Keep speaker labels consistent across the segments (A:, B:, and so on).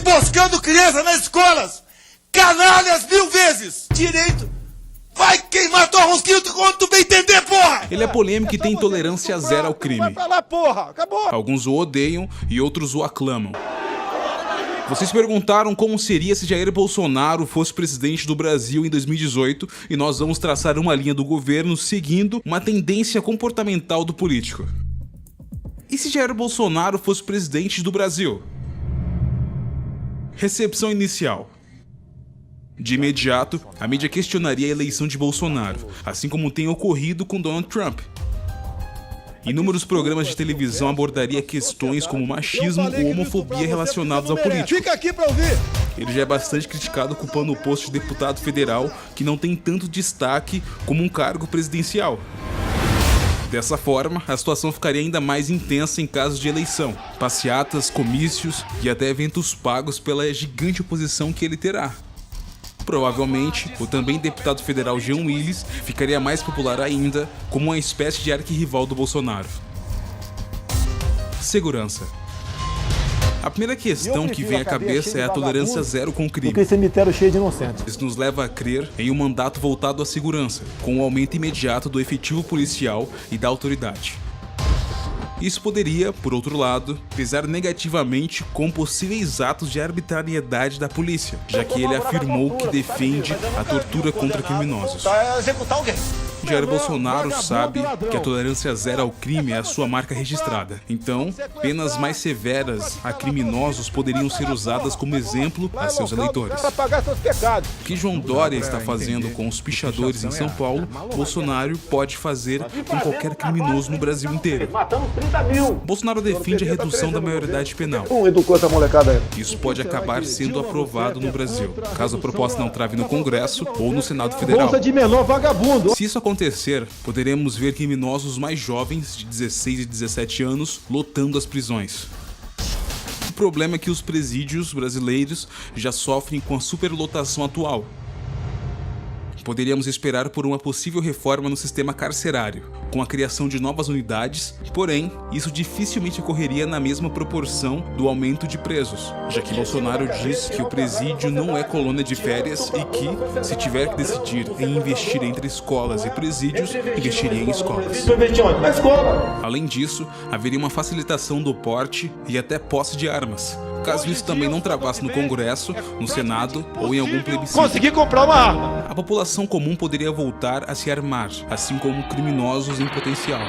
A: emboscando crianças nas escolas. Canalhas 1000 vezes. Direito vai queimar tua rosquinha quando tu bem entender, porra.
B: Ele é polêmico e tem tolerância zero ao crime.
A: Vai pra lá, porra. Acabou.
B: Alguns o odeiam e outros o aclamam. Vocês perguntaram como seria se Jair Bolsonaro fosse presidente do Brasil em 2018 e nós vamos traçar uma linha do governo seguindo uma tendência comportamental do político. E se Jair Bolsonaro fosse presidente do Brasil? Recepção inicial. De imediato, a mídia questionaria a eleição de Bolsonaro, assim como tem ocorrido com Donald Trump. Inúmeros programas de televisão abordaria questões como machismo ou homofobia relacionados ao político.
A: Fica aqui pra ouvir.
B: Ele já é bastante criticado culpando o posto de deputado federal, que não tem tanto destaque como um cargo presidencial. Dessa forma, a situação ficaria ainda mais intensa em casos de eleição, passeatas, comícios e até eventos pagos pela gigante oposição que ele terá. Provavelmente, o também deputado federal Jean Willis ficaria mais popular ainda como uma espécie de arquirrival do Bolsonaro. Segurança. A primeira questão que vem à cabeça é a tolerância zero com o crime.
C: Porque cemitério cheio de inocentes.
B: Isso nos leva a crer em um mandato voltado à segurança, com o aumento imediato do efetivo policial e da autoridade. Isso poderia, por outro lado, pesar negativamente com possíveis atos de arbitrariedade da polícia, já que ele afirmou que defende a tortura contra criminosos.
A: Executar alguém.
B: Jair Bolsonaro sabe que a tolerância zero ao crime é a sua marca registrada. Então, penas mais severas a criminosos poderiam ser usadas como exemplo a seus eleitores. O que João Dória está fazendo com os pichadores em São Paulo, Bolsonaro pode fazer com qualquer criminoso no Brasil inteiro. Bolsonaro defende a redução da maioridade penal.
C: Educou essa molecada aí.
B: Isso pode acabar sendo aprovado no Brasil, caso a proposta não trave no Congresso ou no Senado Federal.
C: Bolsa de menor vagabundo.
B: Se isso acontecer, poderemos ver criminosos mais jovens, de 16 e 17 anos, lotando as prisões. O problema é que os presídios brasileiros já sofrem com a superlotação atual. Poderíamos esperar por uma possível reforma no sistema carcerário, com a criação de novas unidades, porém, isso dificilmente ocorreria na mesma proporção do aumento de presos, já que Bolsonaro diz que o presídio não é colônia de férias e que, se tiver que decidir em investir entre escolas e presídios, investiria em escolas. Além disso, haveria uma facilitação do porte e até posse de armas, caso isso também não travasse no Congresso, no Senado ou em algum plebiscito.
A: Consegui comprar uma arma.
B: A população comum poderia voltar a se armar, assim como criminosos em potencial.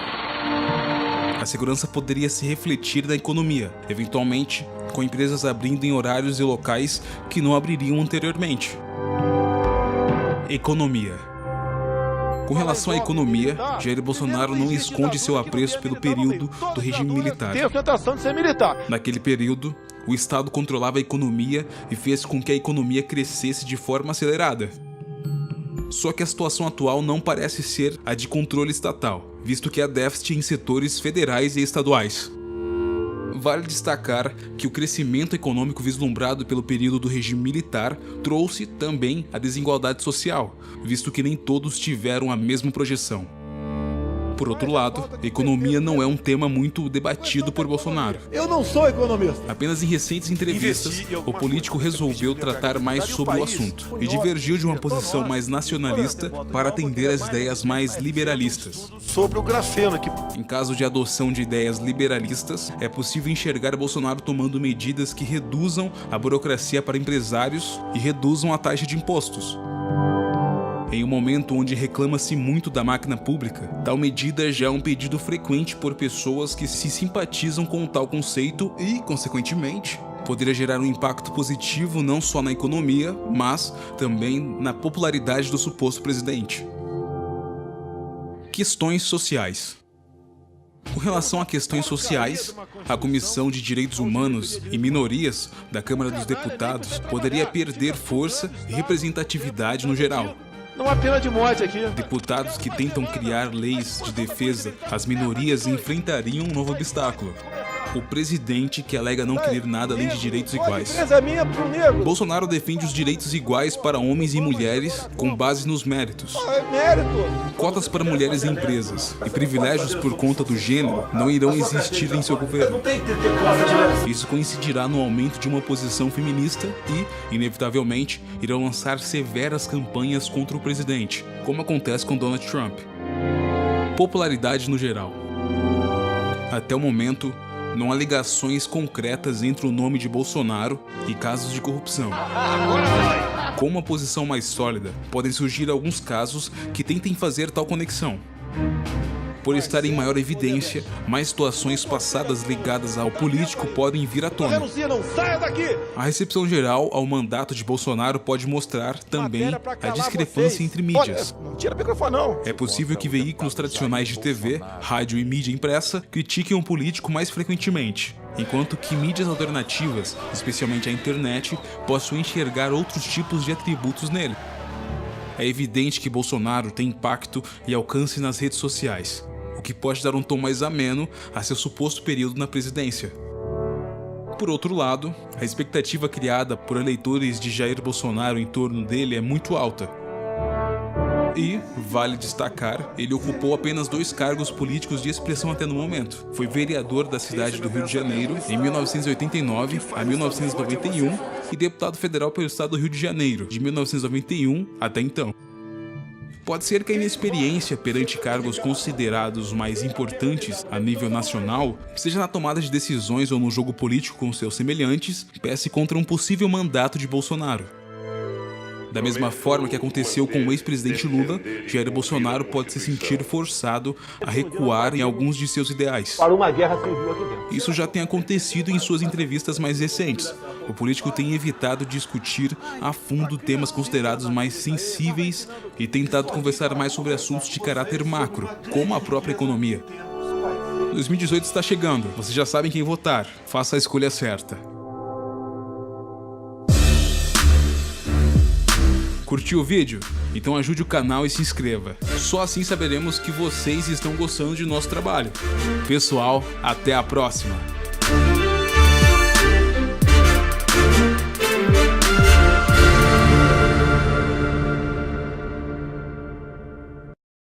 B: A segurança poderia se refletir na economia, eventualmente com empresas abrindo em horários e locais que não abririam anteriormente. Economia. Com relação à economia, Jair Bolsonaro não esconde seu apreço pelo período do regime militar.
A: Tem a tentação de ser militar.
B: Naquele período, o Estado controlava a economia e fez com que a economia crescesse de forma acelerada. Só que a situação atual não parece ser a de controle estatal, visto que há déficit em setores federais e estaduais. Vale destacar que o crescimento econômico vislumbrado pelo período do regime militar trouxe também a desigualdade social, visto que nem todos tiveram a mesma projeção. Por outro lado, economia não é um tema muito debatido por Bolsonaro.
C: Eu não sou economista.
B: Apenas em recentes entrevistas, o político resolveu tratar mais sobre o assunto e divergiu de uma posição mais nacionalista para atender às ideias mais liberalistas.
A: Sobre o grafeno aqui.
B: Em caso de adoção de ideias liberalistas, é possível enxergar Bolsonaro tomando medidas que reduzam a burocracia para empresários e reduzam a taxa de impostos. Em um momento onde reclama-se muito da máquina pública, tal medida já é um pedido frequente por pessoas que se simpatizam com tal conceito e, consequentemente, poderia gerar um impacto positivo não só na economia, mas também na popularidade do suposto presidente. Questões sociais. Com relação a questões sociais, a Comissão de Direitos Humanos e Minorias da Câmara dos Deputados poderia perder força e representatividade no geral.
A: Não há pena de morte aqui.
B: Deputados que tentam criar leis de defesa às minorias enfrentariam um novo obstáculo: O presidente que alega não querer nada além de direitos iguais.
C: A empresa é minha pro negro.
B: Bolsonaro defende os direitos iguais para homens e mulheres com base nos méritos.
C: É mérito.
B: Cotas para mulheres em empresas e privilégios por conta do gênero não irão existir em seu governo. Isso coincidirá no aumento de uma posição feminista e, inevitavelmente, irão lançar severas campanhas contra o presidente, como acontece com Donald Trump. Popularidade no geral. Até o momento, não há ligações concretas entre o nome de Bolsonaro e casos de corrupção. Com uma posição mais sólida, podem surgir alguns casos que tentem fazer tal conexão. Por estar em maior evidência, mais situações passadas ligadas ao político podem vir à tona.
C: Não saia daqui.
B: A recepção geral ao mandato de Bolsonaro pode mostrar também a discrepância entre mídias.
C: Olha, não tira o microfone, não.
B: É possível que veículos tradicionais de TV, rádio e mídia impressa critiquem o político mais frequentemente, enquanto que mídias alternativas, especialmente a internet, possam enxergar outros tipos de atributos nele. É evidente que Bolsonaro tem impacto e alcance nas redes sociais, o que pode dar um tom mais ameno a seu suposto período na presidência. Por outro lado, a expectativa criada por eleitores de Jair Bolsonaro em torno dele é muito alta. E, vale destacar, ele ocupou apenas 2 cargos políticos de expressão até no momento. Foi vereador da cidade do Rio de Janeiro em 1989 a 1991 e deputado federal pelo estado do Rio de Janeiro, de 1991 até então. Pode ser que a inexperiência perante cargos considerados mais importantes a nível nacional, seja na tomada de decisões ou no jogo político com seus semelhantes, pese contra um possível mandato de Bolsonaro. Da mesma forma que aconteceu com o ex-presidente Lula, Jair Bolsonaro pode se sentir forçado a recuar em alguns de seus ideais.
C: Para uma guerra civil aqui dentro.
B: Isso já tem acontecido em suas entrevistas mais recentes. O político tem evitado discutir a fundo temas considerados mais sensíveis e tentado conversar mais sobre assuntos de caráter macro, como a própria economia. 2018 está chegando, vocês já sabem quem votar. Faça a escolha certa. Curtiu o vídeo? Então ajude o canal e se inscreva. Só assim saberemos que vocês estão gostando de nosso trabalho. Pessoal, até a próxima!